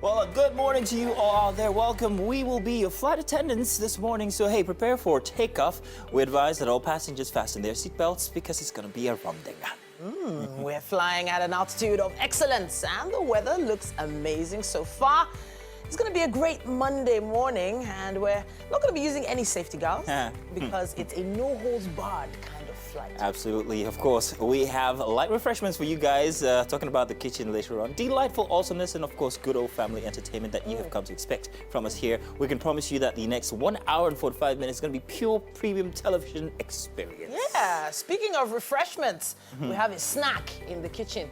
Well, good morning to you all out there. Welcome. We will be your flight attendants this morning, so hey, prepare for takeoff. We advise that all passengers fasten their seatbelts because it's going to be a rumding. We're flying at an altitude of excellence, and the weather looks amazing so far. It's going to be a great Monday morning, and we're not going to be using any safety gowns because it's a no-holds-barred kind of flight. Absolutely. Of course, we have light refreshments for you guys, talking about the kitchen later on. Delightful awesomeness and, of course, good old family entertainment that you have come to expect from us here. We can promise you that the next 1 hour and 45 minutes is going to be pure premium television experience. Yeah, speaking of refreshments, we have a snack in the kitchen.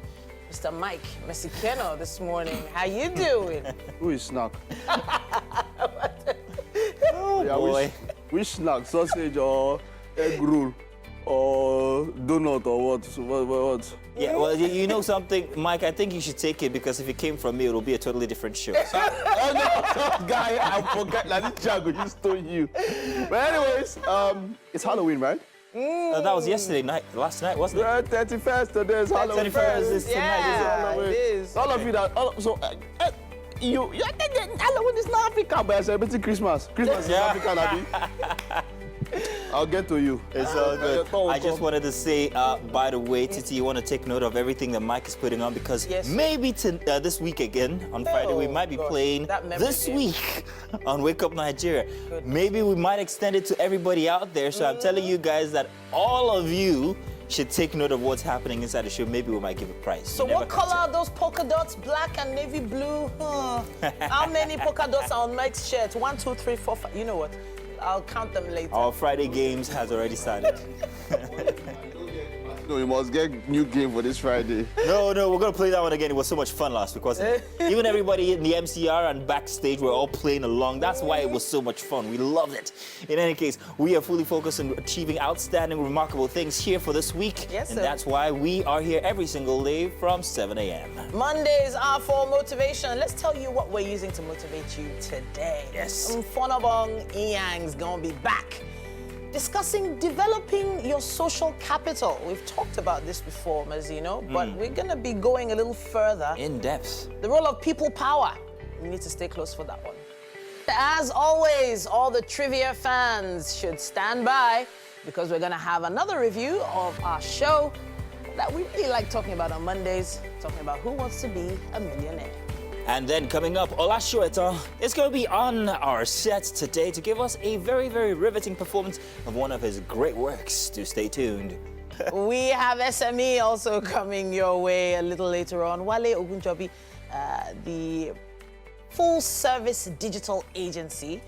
Mr. Mike Mexicano this morning. How you doing? Who is snack? Oh, boy. Which snack? Sausage or egg roll or donut or what? What? Yeah, well, you know something, Mike, I think you should take it because if it came from me, it'll be a totally different show. Oh no, guy, I forgot that this Jago just told you. But anyways, it's Halloween, right? That was yesterday night, last night, wasn't it? Yeah, 31st, today is Halloween. 31st is tonight. Yeah, it is. All of you that, you think Halloween is not African, but I'm celebrating Christmas. Christmas is African, Abi. I'll get to you. It's all good. I just wanted to say, by the way, Titi, you want to take note of everything that Mike is putting on because maybe this week again, on Friday, we might be playing this week on Wake Up Nigeria. Maybe we might extend it to everybody out there. So I'm telling you guys that all of you should take note of what's happening inside the show. Maybe we might give a prize. So what color are those polka dots? Black and navy blue? How many polka dots are on Mike's shirt? 1, 2, 3, 4, 5. You know what? I'll count them later. Our Friday games has already started. No, you must get new game for this Friday. No, we're going to play that one again. It was so much fun last week, wasn't it? Even everybody in the MCR and backstage were all playing along. That's why it was so much fun. We loved it. In any case, we are fully focused on achieving outstanding, remarkable things here for this week. Yes, and sir. that's why we are here every single day from 7 a.m. Mondays are for motivation. Let's tell you what we're using to motivate you today. Yes. Fonabong Iyang's gonna be back, discussing developing your social capital. We've talked about this before, Mazino, but we're gonna be going a little further. In depth. The role of people power. You need to stay close for that one. As always, all the trivia fans should stand by because we're gonna have another review of our show that we really like talking about on Mondays, talking about Who Wants to Be a Millionaire. And then coming up, Olashueta is going to be on our set today to give us a very, very riveting performance of one of his great works. Do stay tuned. We have SME also coming your way a little later on. Wale Ogunjobi, the full-service digital agency,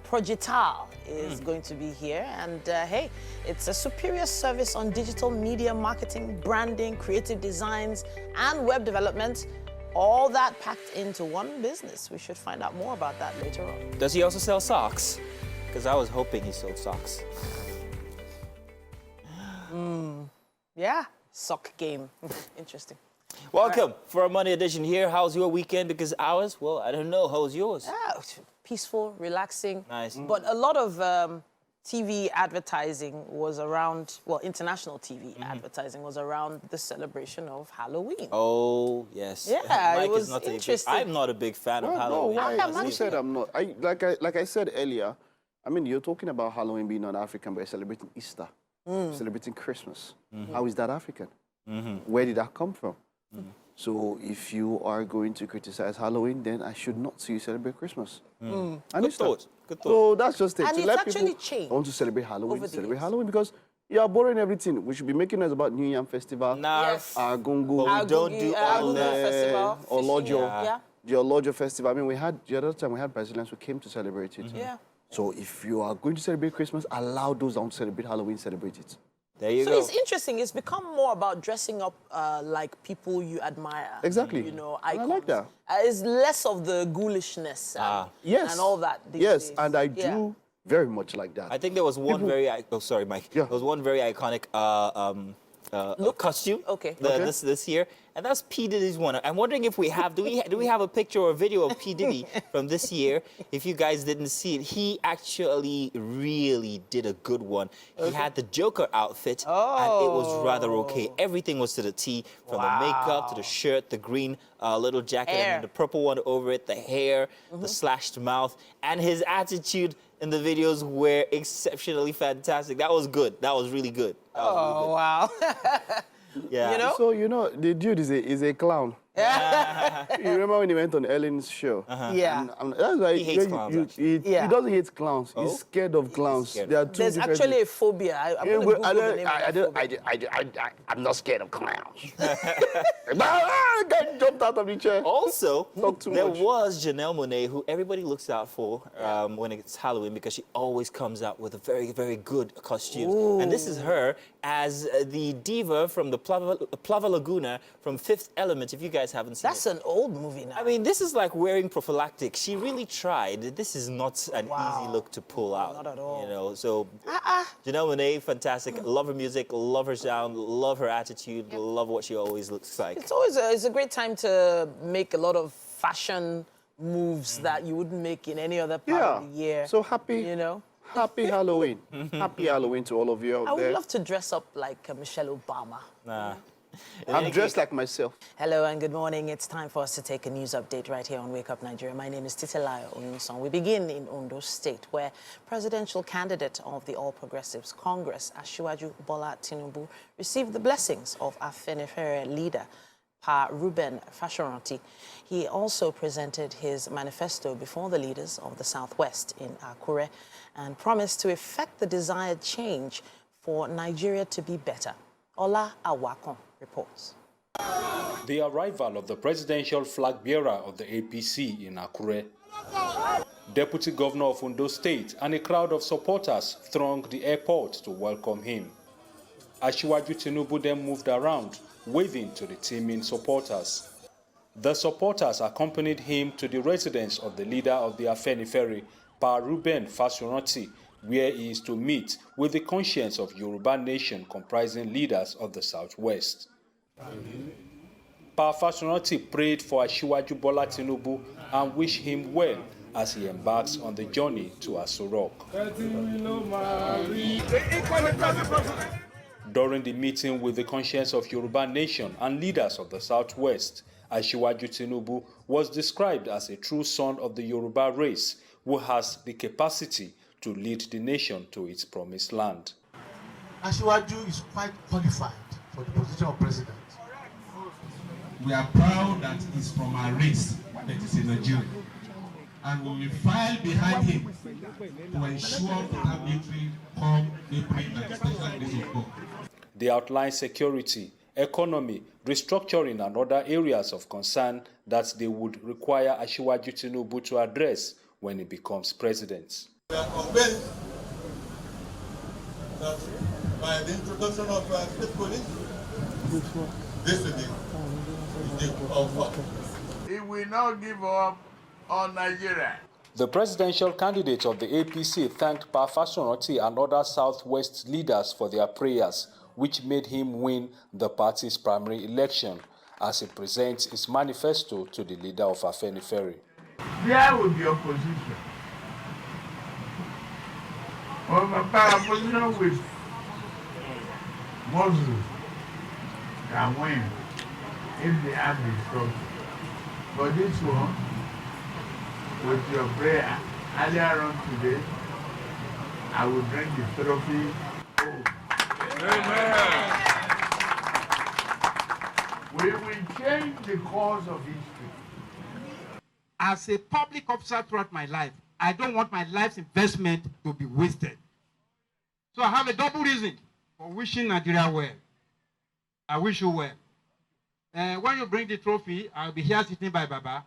Progital, is going to be here. And hey, it's a superior service on digital media marketing, branding, creative designs, and web development. All that packed into one business. We should find out more about that later on. Does he also sell socks? Because I was hoping he sold socks. Yeah, sock game. Interesting. Welcome for a Monday edition here. How's your weekend? Because ours, well, I don't know. How was yours? Yeah, peaceful, relaxing. Nice. But a lot of TV advertising was around, well, international TV advertising was around the celebration of Halloween. Oh, yes. Yeah, Mike it was is not interesting. I'm not a big fan of Halloween. Why? Who said I'm not? Like I said earlier, I mean, you're talking about Halloween being non-African, but you're celebrating Easter, celebrating Christmas. How is that African? Where did that come from? So if you are going to criticize Halloween, then I should not see you celebrate Christmas. And Good thought. Good thought. So that's just it. And to it's let actually people changed want to celebrate Halloween, over the celebrate years. Halloween because you are boring everything. We should be making us about New Yam Festival, Yes. Agungu, But we don't do all that. Festival, or Lojo. Yeah. Your Lojo Festival. I mean, the other time we had Brazilians who came to celebrate it. Yeah. So if you are going to celebrate Christmas, allow those that want to celebrate Halloween celebrate it. There you So go. it's interesting. It's become more about dressing up like people you admire. Exactly. You know, And I icons. like that. It's less of the ghoulishness Yes. and all that. these Yes, days. and I Yeah. do very much like that. I think there was one oh, sorry, Mike. Yeah. There was one very iconic costume Okay. this year. and that's P. Diddy's one. I'm wondering if we have, do we have a picture or a video of P. Diddy from this year? If you guys didn't see it, he actually really did a good one. He had the Joker outfit, and it was rather okay. Everything was to the T, from the makeup to the shirt, the green little jacket, and then the purple one over it, the hair, the slashed mouth, and his attitude in the videos were exceptionally fantastic. That was good. That was really good. Wow. Yeah. You know? So, you know, the dude is a clown. You remember when he went on Ellen's show? Yeah. And that's why He hates clowns, he doesn't hate clowns. He's scared of clowns. There are two There's different actually a phobia. I'm going to Google the name of that phobia. I'm not scared of clowns. Guy jumped out of the chair. Also, there much. was Janelle Monáe, who everybody looks out for when it's Halloween, because she always comes out with a very, very good costume. And this is her as the diva from the Plava Laguna from Fifth Element, if you guys haven't seen That's it. an old movie now. I mean, this is like wearing prophylactic. She really tried. This is not an easy look to pull out. Not at all. You know, so Janelle Monáe, fantastic. Love her music, love her sound, love her attitude, love what she always looks like. It's always it's a great time to make a lot of fashion moves that you wouldn't make in any other part of the year. So happy. You know? Happy Halloween. Happy Halloween to all of you out I would there. love to dress up like Michelle Obama. I'm dressed like myself. Hello and good morning. It's time for us to take a news update right here on Wake Up Nigeria. My name is Titilayo Onyuson. We begin in Ondo State, where presidential candidate of the All Progressives Congress, Asiwaju Bola Tinubu, received the blessings of Afenifere leader, Pa Ruben Fashoranti. He also presented his manifesto before the leaders of the Southwest in Akure and promised to effect the desired change for Nigeria to be better. Ola Awakon reports. The arrival of the presidential flag bearer of the APC in Akure, Deputy Governor of Ondo State, and a crowd of supporters thronged the airport to welcome him. Asiwaju Tinubu then moved around, waving to the teeming supporters. The supporters accompanied him to the residence of the leader of the Afenifere, Pa Ruben Fashoranti, where he is to meet with the conscience of Yoruba nation comprising leaders of the Southwest. Pa Fashoranti prayed for Asiwaju Bola Tinubu and wished him well as he embarks on the journey to Aso Rock. During the meeting with the conscience of Yoruba nation and leaders of the Southwest, Asiwaju Tinubu was described as a true son of the Yoruba race who has the capacity to lead the nation to its promised land. Asiwaju is quite qualified for the position of president. We are proud that he's from our race, that is in Nigeria. And we will file behind him to ensure total victory come April by the special grace of God. They outline security, economy, restructuring, and other areas of concern that they would require Asiwaju Tinubu to address when he becomes president. We are convinced that by the introduction of state police, this will be of work. He will not give up on Nigeria. The presidential candidate of the APC thanked Pa Fashoranti and other Southwest leaders for their prayers, which made him win the party's primary election, as he presents his manifesto to the leader of Afenifere. There will be opposition. Opposition with Muslims can win if they have the structure. But this one, with your prayer earlier on today, I will bring the trophy home. Amen. We will change the course of history. As a public officer throughout my life, I don't want my life's investment to be wasted. So I have a double reason for wishing Nigeria well. I wish you well. When you bring the trophy, I'll be here sitting by Baba.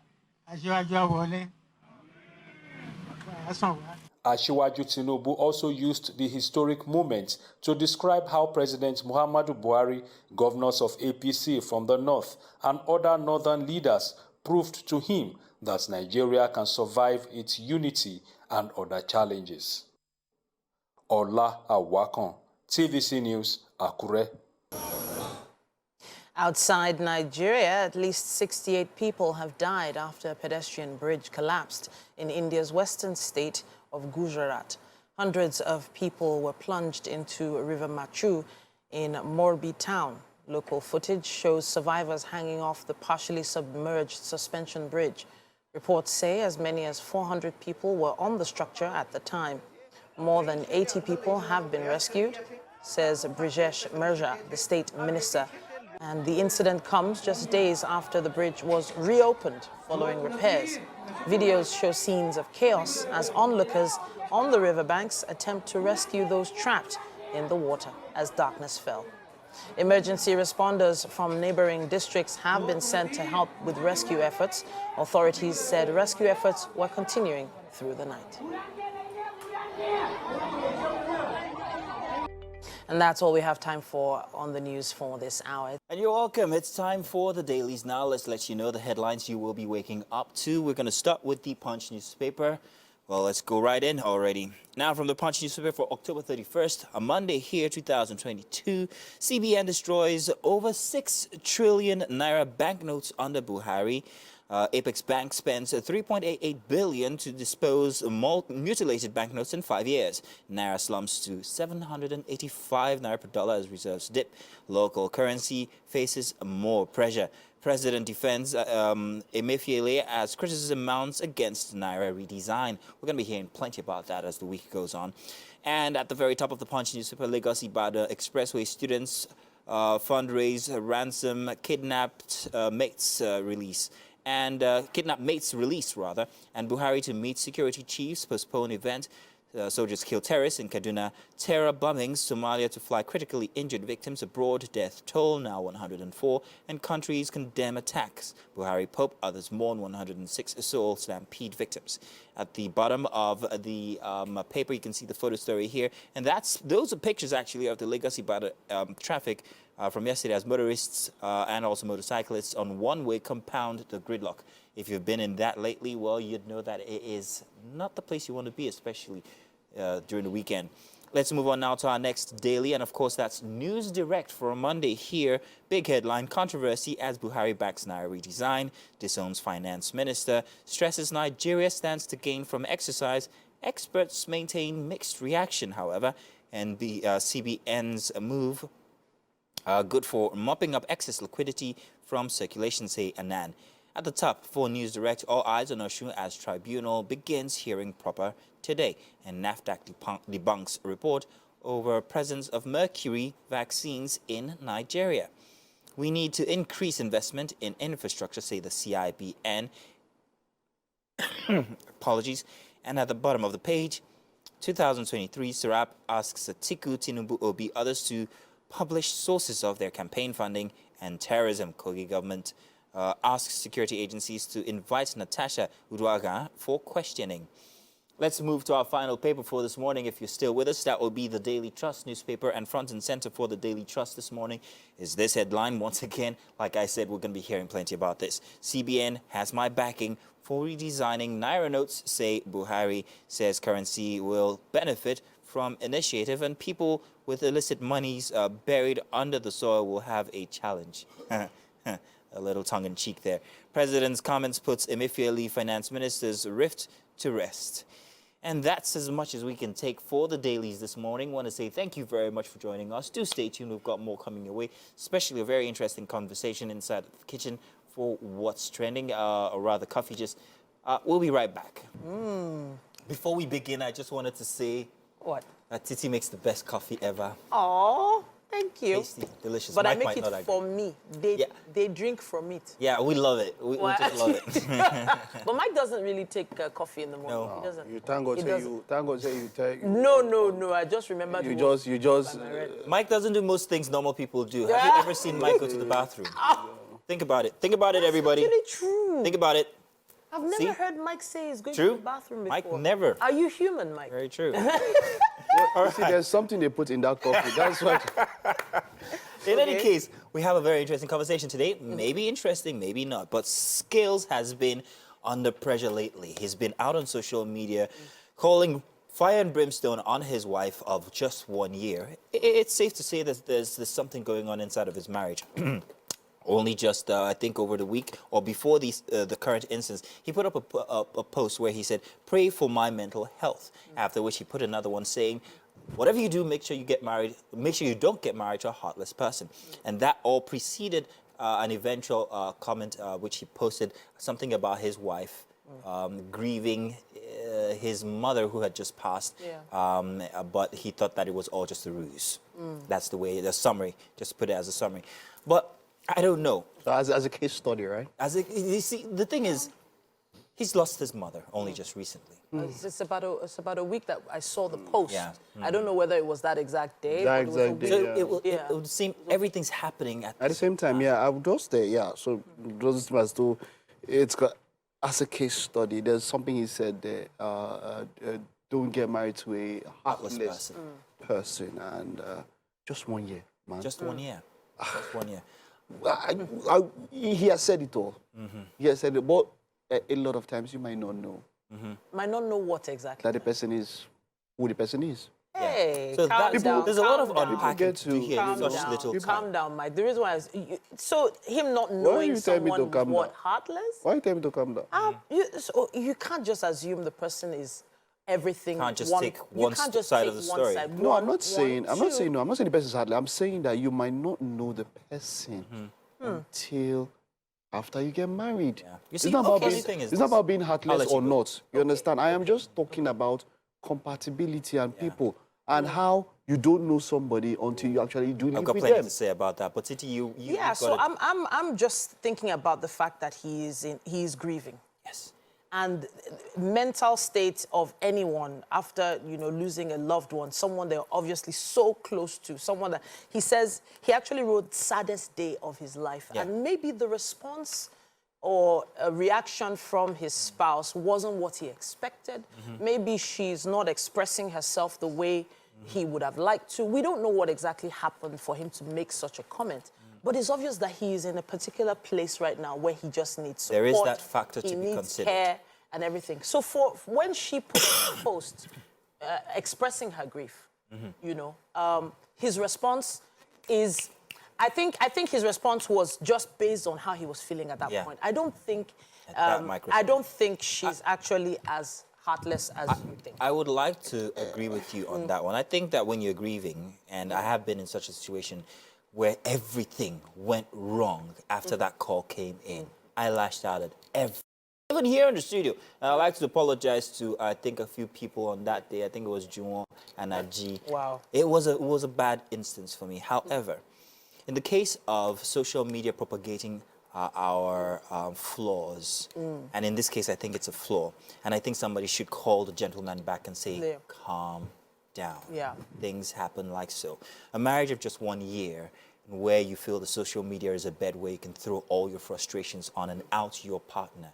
Asiwaju Tinubu also used the historic moment to describe how President Muhammadu Buhari, governors of APC from the north, and other northern leaders proved to him that Nigeria can survive its unity and other challenges. Ola Awakon, TVC News, Akure. Outside Nigeria, at least 68 people have died after a pedestrian bridge collapsed in India's western state of Gujarat. Hundreds of people were plunged into River Machu in Morbi town. Local footage shows survivors hanging off the partially submerged suspension bridge. Reports say as many as 400 people were on the structure at the time. More than 80 people have been rescued, says Brijesh Mirza, the state minister. And the incident comes just days after the bridge was reopened following repairs. Videos show scenes of chaos as onlookers on the riverbanks attempt to rescue those trapped in the water as darkness fell. Emergency responders from neighboring districts have been sent to help with rescue efforts. Authorities said rescue efforts were continuing through the night. And that's all we have time for on the news for this hour. And you're welcome. It's time for the dailies now. Let's let you know the headlines you will be waking up to. We're going to start with the Punch newspaper. Well, let's go right in already. Now from the Punch newspaper for October 31st, a Monday here, 2022, CBN destroys over 6 trillion naira banknotes under Buhari. Apex Bank spends 3.88 billion to dispose mutilated banknotes in 5 years. Naira slumps to 785 naira per dollar as reserves dip. Local currency faces more pressure. President defends Emefiele as criticism mounts against Naira redesign. We're going to be hearing plenty about that as the week goes on. And at the very top of the Punch newspaper, Lagos-Ibadan Expressway students fundraise ransom kidnapped mates release. And kidnapped mates release, rather. And Buhari to meet security chiefs, postpone event. Soldiers kill terrorists in Kaduna. Terror bombings. Somalia to fly critically injured victims abroad. Death toll now 104. And countries condemn attacks. Buhari Pope. Others mourn 106 Seoul stampede victims. At the bottom of the paper, you can see the photo story here. And those are pictures, actually, of the Lagos-Ibadan traffic from yesterday as motorists and also motorcyclists on one-way compound the gridlock. If you've been in that lately, well, you'd know that it is not the place you want to be, especially during the weekend. Let's move on now to our next daily, and of course that's News Direct for a Monday here. Big headline, controversy as Buhari backs Naira redesign, disowns finance minister, stresses Nigeria stands to gain from exercise. Experts maintain mixed reaction, however, and the CBN's move good for mopping up excess liquidity from circulation, say Anan. At the top, for News Direct, all eyes on Osun as tribunal begins hearing proper today. And NAFDAC debunks report over presence of mercury vaccines in Nigeria. We need to increase investment in infrastructure, say the CIBN. Apologies. And at the bottom of the page, 2023, Serap asks Atiku, Tinubu, Obi, others to publish sources of their campaign funding. And terrorism, Kogi government asks security agencies to invite Natasha Uduaghan for questioning. Let's move to our final paper for this morning. If you're still with us, that will be the Daily Trust newspaper. And front and center for the Daily Trust this morning is this headline. Once again, like I said, we're going to be hearing plenty about this. CBN has my backing for redesigning Naira notes, say Buhari. Says currency will benefit from initiative, and people with illicit monies buried under the soil will have a challenge. A little tongue-in-cheek there. President's comments puts Emefiele finance minister's rift to rest. And that's as much as we can take for the dailies this morning. I want to say thank you very much for joining us. Do stay tuned. We've got more coming your way, especially a very interesting conversation inside the kitchen for what's trending, or rather coffee just. We'll be right back. Before we begin, I just wanted to say What? that Titi makes the best coffee ever. Oh, thank you. Tasty, delicious. But Mike I make might it not for agree. me. They drink from it. Yeah, we love it. We just love it. But Mike doesn't really take coffee in the morning. No. He doesn't. You thank God He say doesn't. you. Thank God say you tell you. No. I just remembered. You just. Mike doesn't do most things normal people do. Have you ever seen Mike go to the bathroom? Think about it. Think about it, everybody. Really true. Think about it. I've never See? heard Mike say he's going True? to the bathroom before. Mike never. Are you human, Mike? Very true. See, there's something they put in that coffee. That's what. In any case, we have a very interesting conversation today. Maybe interesting, maybe not. But Skales has been under pressure lately. He's been out on social media calling fire and brimstone on his wife of just 1 year. It's safe to say that there's something going on inside of his marriage. Only just, I think, over the week or before the current instance, he put up a post where he said, "Pray for my mental health." After which he put another one saying, "Whatever you do, make sure you get married. Make sure you don't get married to a heartless person." And that all preceded an eventual comment which he posted something about his wife grieving his mother who had just passed. But he thought that it was all just a ruse. That's the way, the summary, just put it as a summary. But I don't know. So as a case study, right? You see, the thing is, he's lost his mother only just recently. It's about a week that I saw the post. Yeah. I don't know whether it was that exact day. That but it was a exact day, week. So it would seem everything's happening at the same time. Yeah, I would just say, yeah. So just as though it's got, as a case study, there's something he said there. Don't get married to a heartless person. And just 1 year, man. Just 1 year. Just 1 year. He has said it all. He has said it, but a lot of times you might not know Might not know what exactly. that the person is who the person is. Hey, So calm down. there's a lot of calm down. unpacking to do here in Calm such down. little time. Calm down, Mike. The reason why so him not Why knowing you tell me to someone calm what down? heartless? Why you tell me to calm down? You can't just assume the person is everything. Can't just one, take you one can't just side take of the one story. side. No, One, I'm not saying. I'm not two. saying no. I'm not saying the person is heartless. I'm saying that you might not know the person until after you get married. Yeah. You It's see, not about okay, being. thing is It's not this. about being I'll heartless let you or go. not. You understand? I am just talking about compatibility and people and how you don't know somebody until you actually do I've live got with plenty them. to say about that. But Titi, you Yeah, you've so got it. I'm just thinking about the fact that he's grieving. Yes. And mental state of anyone after, losing a loved one, someone they're obviously so close to, someone that he says he actually wrote saddest day of his life. Yeah. And maybe the response or a reaction from his spouse wasn't what he expected. Maybe she's not expressing herself the way he would have liked to. We don't know what exactly happened for him to make such a comment. But it's obvious that he is in a particular place right now where he just needs support. There is that factor to he be needs considered. care and everything. So when she put a post expressing her grief, his response is, I think his response was just based on how he was feeling at that point. I don't think she's actually as heartless as you think. I would like to agree with you on that one. I think that when you're grieving, and I have been in such a situation where everything went wrong after that call came in, I lashed out at everything. Even here in the studio, and I'd like to apologize to, I think, a few people on that day. I think it was Juwon and Aji. Wow. It was a bad instance for me. However, in the case of social media propagating our flaws, and in this case, I think it's a flaw, and I think somebody should call the gentleman back and say, calm down. Yeah. Things happen like so. A marriage of just 1 year, where you feel the social media is a bed where you can throw all your frustrations on and out your partner.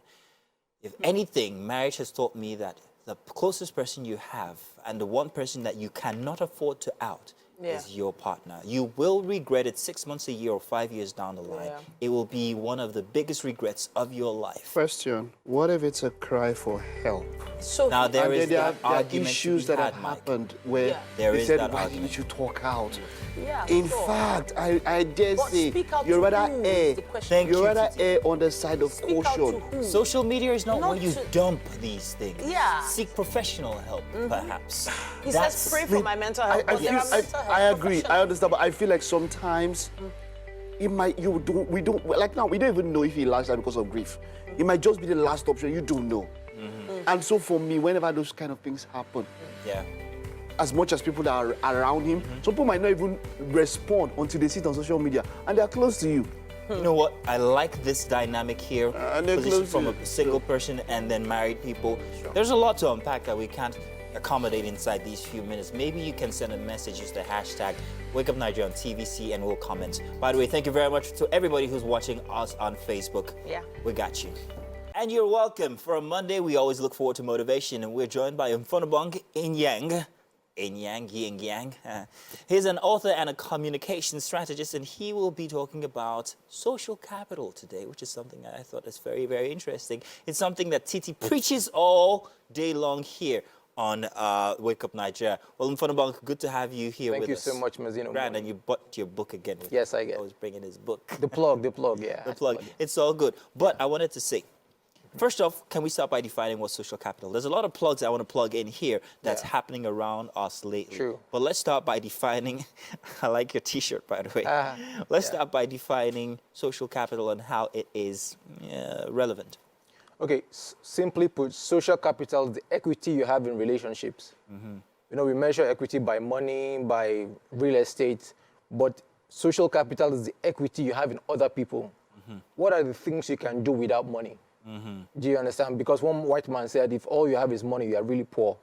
If anything, marriage has taught me that the closest person you have and the one person that you cannot afford to out is your partner. You will regret it 6 months, a year, or 5 years down the line. It will be one of the biggest regrets of your life. Question: what if it's a cry for help? So Now there is there that are argument issues to be that have had, Mike. happened where There they is said, that why argument. didn't you talk out? Yeah, In sure. fact, I dare But say speak out you to rather who err. is the question. Thank You you, rather Titi. err on the side of Speak out to caution. who? Social media is not Not where you to- dump these things. Yeah. Seek professional help, perhaps. He says pray for my mental health. I but there are feel- mental health I agree. I professionals. understand, but I feel like sometimes it might. We don't like now. We don't even know if he lashed out because of grief. It might just be the last option. You don't know. And so for me, whenever those kind of things happen, Yeah. as much as people that are around him, some people might not even respond until they see it on social media and they are close to you. You know what? I like this dynamic here. And they're Position close from to a it. single person and then married people. There's a lot to unpack that we can't accommodate inside these few minutes. Maybe you can send a message, use the hashtag WakeUpNigeria on TVC, and we'll comment. By the way, thank you very much to everybody who's watching us on Facebook. Yeah. We got you. And you're welcome. For a Monday, we always look forward to motivation, and we're joined by Mfonobong Inyang. Yin Yang. He's an author and a communication strategist, and he will be talking about social capital today, which is something I thought is very, very interesting. It's something that Titi preaches all day long here on Wake Up Nigeria. Well, Mfanabank, good to have you here with us. Thank you so much, Mazino. Grand, and you bought your book again. Yes, I get. Always bringing his book. The plug, yeah. The plug. It's all good. But I wanted to say, first off, can we start by defining what social capital? There's a lot of plugs I want to plug in here that's happening around us lately. True. But let's start by defining, I like your t-shirt, by the way. Let's start by defining social capital and how it is relevant. Okay, simply put, social capital is the equity you have in relationships. You know, we measure equity by money, by real estate, but social capital is the equity you have in other people. What are the things you can do without money? Do you understand? Because one white man said, if all you have is money, you are really poor.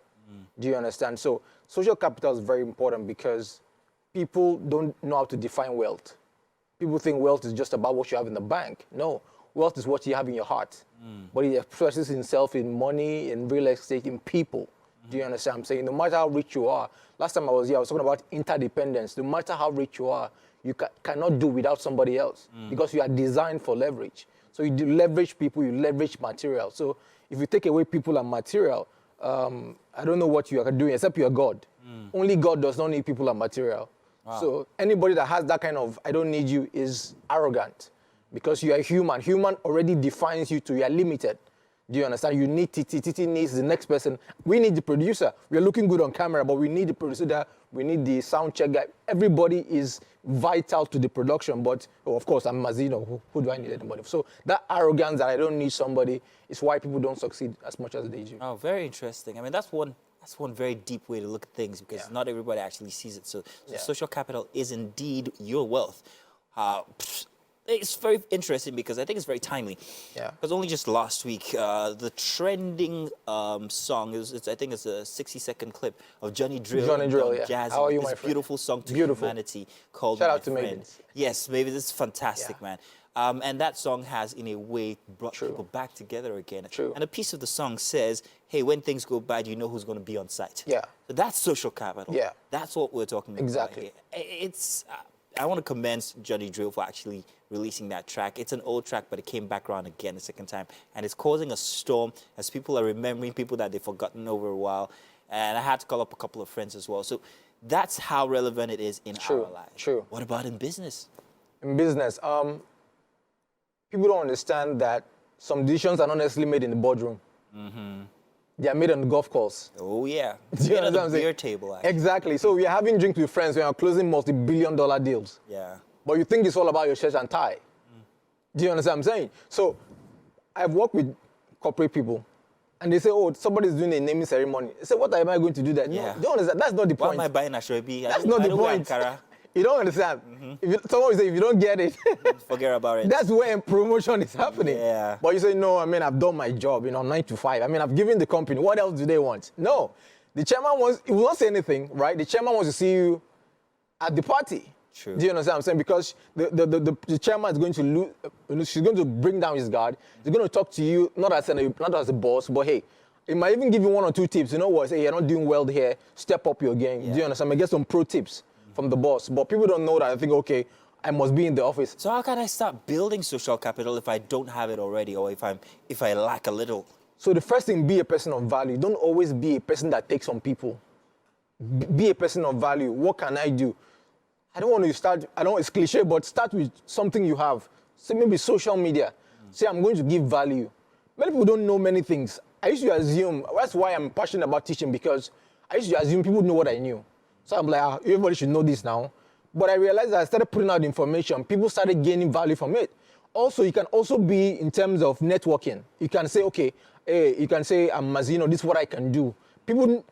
Do you understand? So social capital is very important because people don't know how to define wealth. People think wealth is just about what you have in the bank. No, wealth is what you have in your heart. But it expresses itself in money, in real estate, in people. Do you understand what I'm saying? No matter how rich you are, last time I was here, I was talking about interdependence. No matter how rich you are, you cannot do without somebody else because you are designed for leverage. So you do leverage people, you leverage material. So if you take away people and material, I don't know what you are doing except you are God. Only God does not need people and material. Wow. So anybody that has that kind of, I don't need you, is arrogant because you are human. Human already defines you to, you are limited. Do you understand? You need Titi. Titi needs the next person. We need the producer. We are looking good on camera, but we need the producer. We need the sound check guy. Everybody is vital to the production, but of course, I'm Mazino. Who do I need anybody? So that arrogance that I don't need somebody is why people don't succeed as much as they do. Oh, very interesting. I mean, that's one very deep way to look at things because not everybody actually sees it. So social capital is indeed your wealth. It's very interesting because I think it's very timely. Yeah. Because only just last week, the trending song I think it's a 60-second clip of Johnny Drill. Jazzy. How are you, my friend? Beautiful song to humanity called Shout out to Mavis. Yes, Mavis. This is fantastic, man. And that song has, in a way, brought people back together again. And a piece of the song says, hey, when things go bad, you know who's going to be on site. Yeah. So that's social capital. Yeah. That's what we're talking about. Exactly. It's... I want to commend Johnny Drill for actually releasing that track. It's an old track, but it came back around again the second time. And it's causing a storm as people are remembering people that they've forgotten over a while. And I had to call up a couple of friends as well. So that's how relevant it is in our lives. True. What about in business? In business, people don't understand that some decisions are not necessarily made in the boardroom. They are made on the golf course. Oh, yeah. Made on the beer table, actually. Exactly. So we are having drinks with friends. We are closing multi-billion-dollar deals. Yeah. But you think it's all about your shirt and tie. Do you understand what I'm saying? So I've worked with corporate people, and they say, oh, somebody's doing a naming ceremony. I say, what am I going to do that? Yeah. No, don't understand. That's not the point. Why am I buying a Shobi? That's not the point. You don't understand. Someone will say, if you don't get it, forget about it. That's where promotion is happening. Yeah. But you say, no, I mean, I've done my job, 9 to 5. I mean, I've given the company. What else do they want? No. The chairman he will not say anything, right? The chairman wants to see you at the party. True. Do you understand what I'm saying? Because the chairman is going to lose, she's going to bring down his guard. He's going to talk to you, not as a boss, but hey, it might even give you 1 or 2 tips. You know what? Say, you're not doing well here. Step up your game. Do you understand? I get some pro tips from the boss, but people don't know that. I think, okay, I must be in the office. So how can I start building social capital if I don't have it already, or if I lack a little? So the first thing, be a person of value. Don't always be a person that takes on people. Be a person of value. What can I do? I don't want to start, I know it's cliche, but start with something you have. Say maybe social media. Say I'm going to give value. Many people don't know many things. I used to assume, that's why I'm passionate about teaching, because I used to assume people know what I knew. So I'm like, everybody should know this now. But I realized that I started putting out information. People started gaining value from it. Also, you can also be in terms of networking. You can say, okay, hey, you can say, I'm Mazino, this is what I can do. People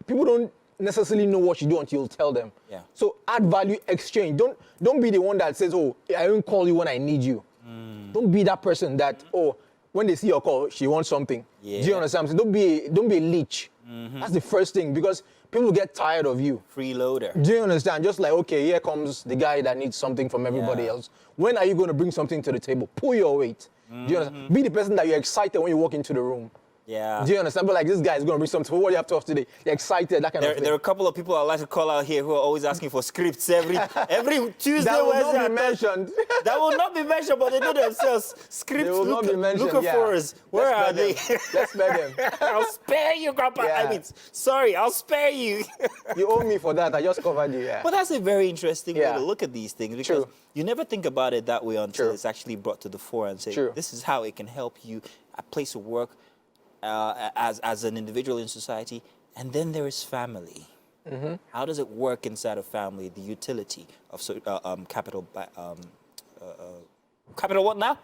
don't necessarily know what you do until you tell them. Yeah. So add value, exchange. Don't be the one that says, oh, I don't call you when I need you. Don't be that person that, oh, when they see your call, she wants something. Yeah. Do you understand? So don't be a leech. That's the first thing, because people get tired of you. Freeloader. Do you understand? Just like, okay, here comes the guy that needs something from everybody else. When are you going to bring something to the table? Pull your weight. Do you understand? Be the person that you're excited when you walk into the room. Yeah. Do you understand? But like, this guy is going to bring something. What do you have to us today? You're excited, that kind of thing. There are a couple of people I'd like to call out here who are always asking for scripts every Tuesday, that will Wednesday. not be mentioned. That will not be mentioned, but they do themselves. Scripts, They will not be mentioned, Lucaphores. Where are they? Let's spare them. I'll spare you, Grandpa. Yeah. I mean, sorry, I'll spare you. You owe me for that. I just covered you. Yeah. But that's a very interesting way Yeah. to look at these things, because True. you never think about it that way until True. it's actually brought to the fore and say, True. this is how it can help you at place of work, as an individual in society. And then there is family. Mm-hmm. How does it work inside of family? The utility of capital. Capital what now?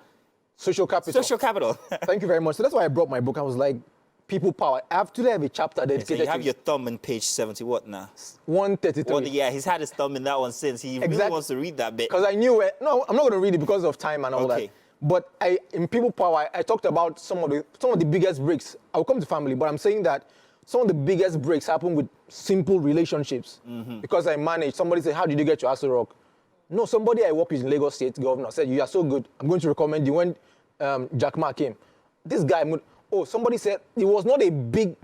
Social capital. Social capital. Thank you very much. So that's why I brought my book. I was like, people power. Today I have a chapter So dedicated you have to your thumb on page 70. What now? 133. Well, yeah, he's had his thumb in that one since. He really Exactly. wants to read that bit. Because I knew it. No, I'm not going to read it because of time and all Okay. that. But in people power, I talked about some of the biggest breaks. I'll come to family, but I'm saying that some of the biggest breaks happen with simple relationships. Because I manage. Somebody said, "How did you get to Aso Rock?" No, somebody I work with in Lagos State governor said, "You are so good. I'm going to recommend you." When Jack Ma came, this guy. Somebody said it was not a big.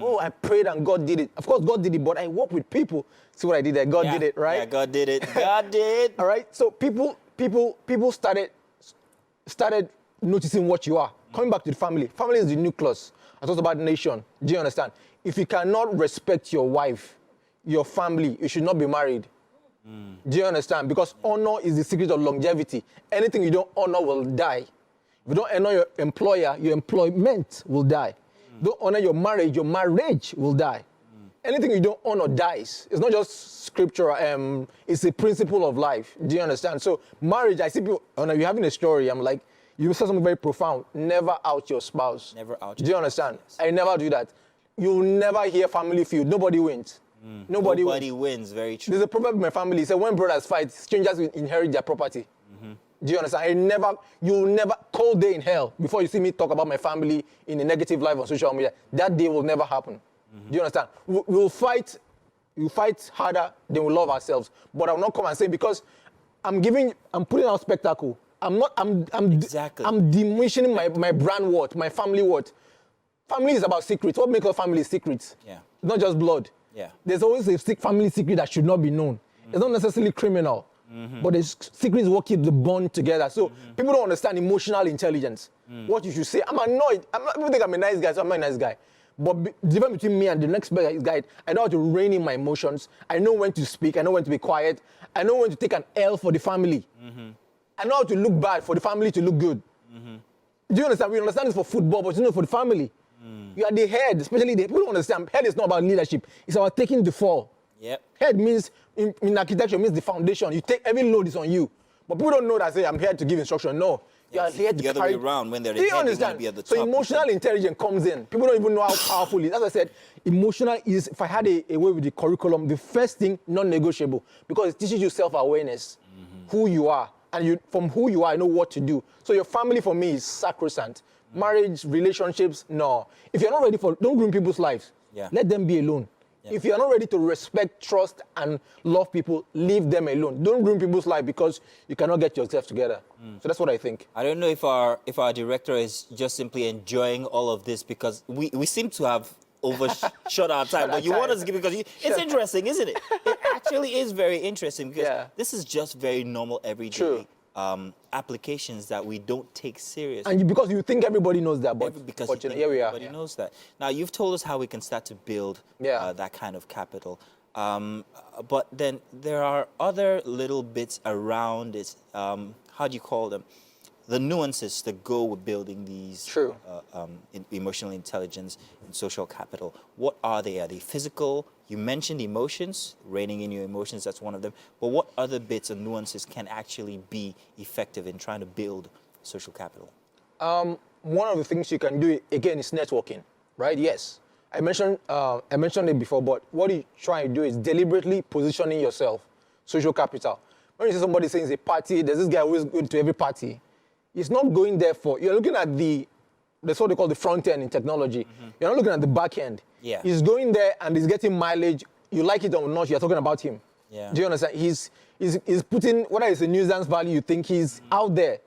Oh, I prayed and God did it. Of course, God did it, but I work with people. See what I did there? God did it, right? Yeah, God did it. God did. All right. So people started noticing what you are. Coming back to the family. Family is the nucleus. I talked about nation. Do you understand? If you cannot respect your wife, your family, you should not be married. Do you understand? Because honor is the secret of longevity. Anything you don't honor will die. If you don't honor your employer, your employment will die. Don't honor your marriage will die. Anything you don't honor dies. It's not just scripture, it's a principle of life. Do you understand? So marriage, I see people, when you're having a story, I'm like, you said something very profound. Never out your spouse. Never out Do you understand? Yes. I never do that. You'll never hear family feud. Nobody wins. Nobody wins, very true. There's a proverb in my family. It says, when brothers fight, strangers will inherit their property. Do you understand? You'll never, cold day in hell, before you see me talk about my family in a negative life on social media, that day will never happen. Do you understand? We'll fight harder than we love ourselves. But I will not come and say, because I'm putting out spectacle. I'm diminishing my brand worth, my family worth. Family is about secrets. What makes a family is secrets. Yeah. It's not just blood. Yeah. There's always a family secret that should not be known. It's not necessarily criminal, but the secret is what keeps the bond together. So people don't understand emotional intelligence. What you should say. I'm annoyed. People think I'm a nice guy, so I'm not a nice guy. But the difference between me and the next guy, I know how to rein in my emotions. I know when to speak. I know when to be quiet. I know when to take an L for the family. I know how to look bad for the family to look good. Do you understand? We understand this for football, but you know for the family. You are the head, especially people don't understand. Head is not about leadership. It's about taking the fall. Yep. Head means, in architecture, means the foundation. You take, every load is on you. But people don't know that, say, I'm here to give instruction. No. You are here to the other carry. way around, when they're the Do you head, understand? be at the top. So emotional intelligence comes in. People don't even know how powerful it is. As I said, emotional is, if I had a way with the curriculum, the first thing, non-negotiable. Because it teaches you self-awareness, who you are. And from who you are, I know what to do. So your family, for me, is sacrosanct. Marriage, relationships, no. If you're not ready don't ruin people's lives. Yeah. Let them be alone. Yeah. If you're not ready to respect, trust, and love people, leave them alone. Don't ruin people's life because you cannot get yourself together. So that's what I think. I don't know if our director is just simply enjoying all of this, because we seem to have overshot our time. But you want us to give, because it's interesting, isn't it? It actually is very interesting, because this is just very normal, everyday applications that we don't take seriously. And because you think everybody knows that, but because here we are. Everybody knows that. Now, you've told us how we can start to build that kind of capital. But then there are other little bits around it. How do you call them? The nuances that go with building these emotional intelligence and social capital. What are they? Are they physical? You mentioned emotions, reining in your emotions, that's one of them. But what other bits and nuances can actually be effective in trying to build social capital? One of the things you can do, again, is networking, right? Yes. I mentioned it before, but what you try to do is deliberately positioning yourself, social capital. When you see somebody saying it's a party, there's this guy who is going to every party. It's not going there you're looking at that's what they call the front end in technology. You're not looking at the back end. Yeah. He's going there and he's getting mileage. You like it or not, you're talking about him. Yeah. Do you understand? He's putting, whether it's a nuisance value, you think he's out there.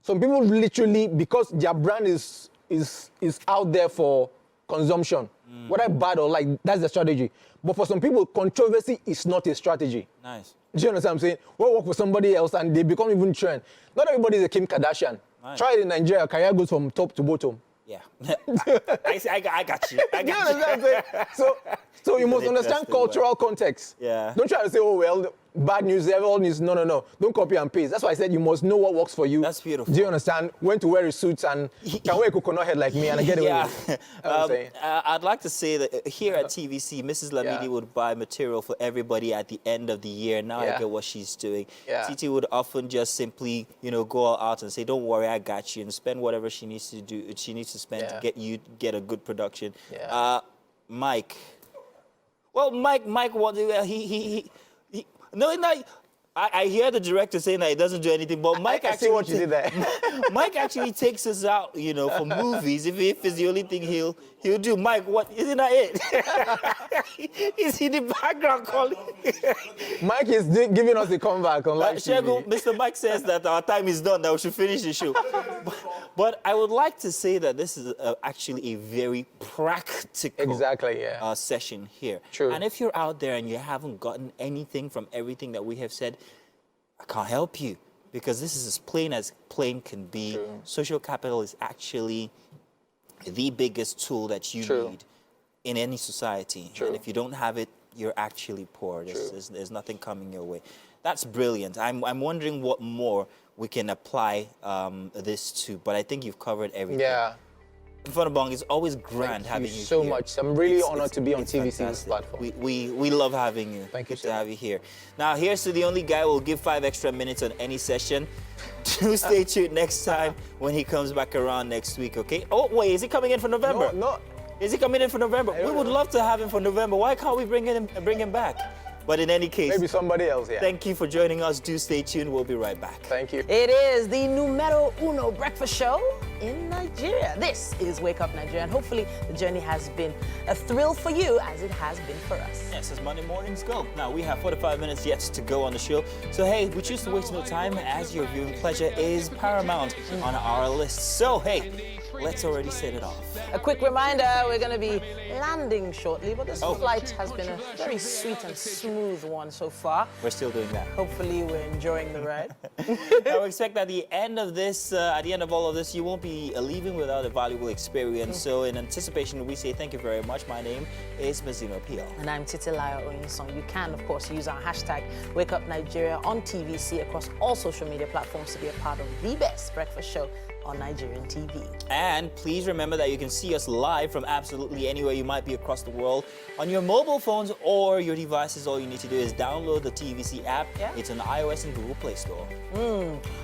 Some people literally, because their brand is is out there for consumption. Whether bad or like, that's the strategy. But for some people, controversy is not a strategy. Nice. Do you understand what I'm saying? What work for somebody else and they become even trend. Not everybody is a Kim Kardashian. Nice. Try it in Nigeria, career goes from top to bottom. Yeah. I got you. I You got understand what I'm saying? So you must understand interesting cultural context. Yeah. Don't try to say, oh, well, bad news, all news. No. Don't copy and paste. That's why I said you must know what works for you. That's beautiful. Do you understand? When to wear a suit and can wear a coconut head like me and I get away with it. That's what I'm saying. I'd like to say that here at TVC, Mrs. Lamidi would buy material for everybody at the end of the year. Now I get what she's doing. Yeah. TT would often just simply, go out and say, don't worry, I got you, and spend whatever she needs to do. She needs to spend to get a good production. Yeah. Mike. Well, Mike I hear the director saying that he doesn't do anything, but Mike I see what you did there. Mike actually takes us out, for movies. If it's the only thing he'll do. Mike, what isn't that it? He's in the background calling. Mike is giving us a comeback on live Shego, TV. Mr. Mike says that our time is done, that we should finish the show. But I would like to say that this is actually a very practical session here. True. And if you're out there and you haven't gotten anything from everything that we have said, I can't help you, because this is as plain can be. True. Social capital is actually the biggest tool that you need in any society. True. And if you don't have it, you're actually poor. There's nothing coming your way. That's brilliant. I'm wondering what more we can apply this to, but I think you've covered everything. Yeah. Mfonabong, it's always grand having you here. so much. I'm really honored to be on TVC's platform. We love having you. Thank you Good to have you here. Now, here's to the only guy who will give 5 extra minutes on any session. Do stay tuned next time when he comes back around next week, okay? Oh, wait, is he coming in for November? No. Is he coming in for November? We would love to have him for November. Why can't we bring him back? But in any case, maybe somebody else, thank you for joining us. Do stay tuned. We'll be right back. Thank you. It is the numero uno breakfast show in Nigeria. This is Wake Up Nigeria, and hopefully the journey has been a thrill for you as it has been for us. Yes, as Monday mornings go. Now, we have 45 minutes yet to go on the show. So, hey, we choose to waste no time as your viewing pleasure is paramount on our list. So, hey, let's already set it off. A quick reminder, we're going to be landing shortly, but this flight has been a very sweet and smooth one so far. We're still doing that. Hopefully we're enjoying the ride. I would expect at the end of this, at the end of all of this, you won't be leaving without a valuable experience. So in anticipation, we say thank you very much. My name is Mazino PL. And I'm Titilayo Oyinson. You can, of course, use our hashtag WakeUpNigeria on TVC across all social media platforms to be a part of the best breakfast show on Nigerian TV. And please remember that you can see us live from absolutely anywhere you might be across the world on your mobile phones or your devices. All you need to do is download the TVC app. It's on the iOS and Google Play Store.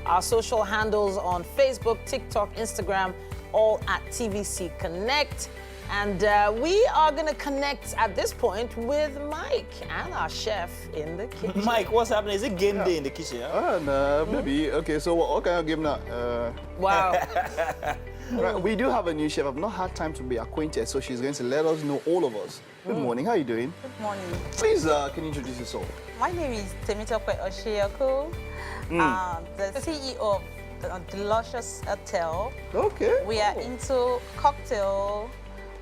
Our social handles on Facebook, TikTok, Instagram, all at TVC Connect. And we are going to connect at this point with Mike and our chef in the kitchen. Mike, what's happening? Is it game day in the kitchen? Huh? No, maybe. Okay, so what kind of game now? Wow. Right, we do have a new chef. I've not had time to be acquainted, so she's going to let us know, all of us. Good morning. How are you doing? Good morning. Please, can you introduce yourself? My name is Temitope Oshioko, the CEO of the Delicious Hotel. Okay. We are into cocktail.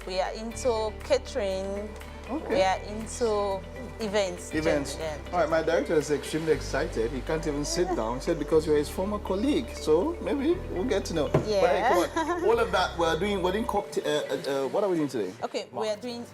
We are into catering. Okay. We are into events. Yeah. All right, my director is extremely excited. He can't even sit down. He said because you're his former colleague, so maybe we'll get to know. Yeah. But hey, come on. All of that, we're doing cocktail. What are we doing today? Okay, we are doing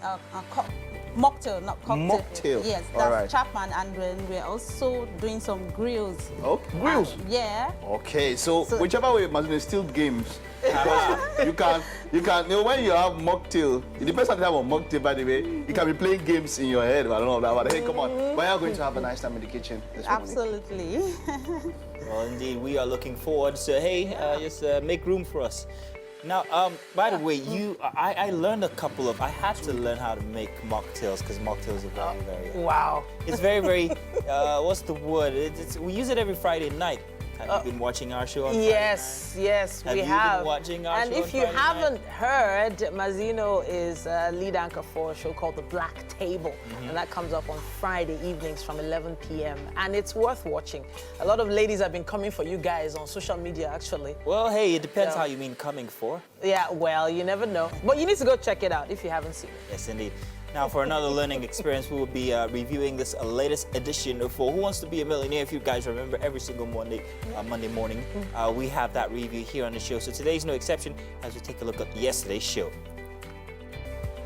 mocktail, not cocktail. Mocktail. Yes, All that's right. Chapman, and then we're also doing some grills. Oh, grills. Yeah. Okay, so whichever way, Mazino, still games. Because you can, when you have mocktail, it depends on the type of mocktail, by the way. You can be playing games in your head, I don't know that, but hey, come on. We are going to have a nice time in the kitchen this morning. Absolutely. Well, indeed, we are looking forward. So, hey, just make room for us. Now, by the way, I learned I had to learn how to make mocktails because mocktails are very, very... Wow. It's very, very, what's the word? We use it every Friday night. Have you been watching our show on Friday Yes, night? yes, we Have have. you been watching our and show if on you Friday haven't night? heard, Mazino is lead anchor for a show called The Black Table, and that comes up on Friday evenings from 11 p.m. And it's worth watching. A lot of ladies have been coming for you guys on social media, actually. Well, hey, it depends how you mean coming for. Yeah, well, you never know. But you need to go check it out if you haven't seen it. Yes, indeed. Now, for another learning experience, we will be reviewing this latest edition for Who Wants to Be a Millionaire. If you guys remember, every single Monday morning, we have that review here on the show. So today's no exception as we take a look at yesterday's show.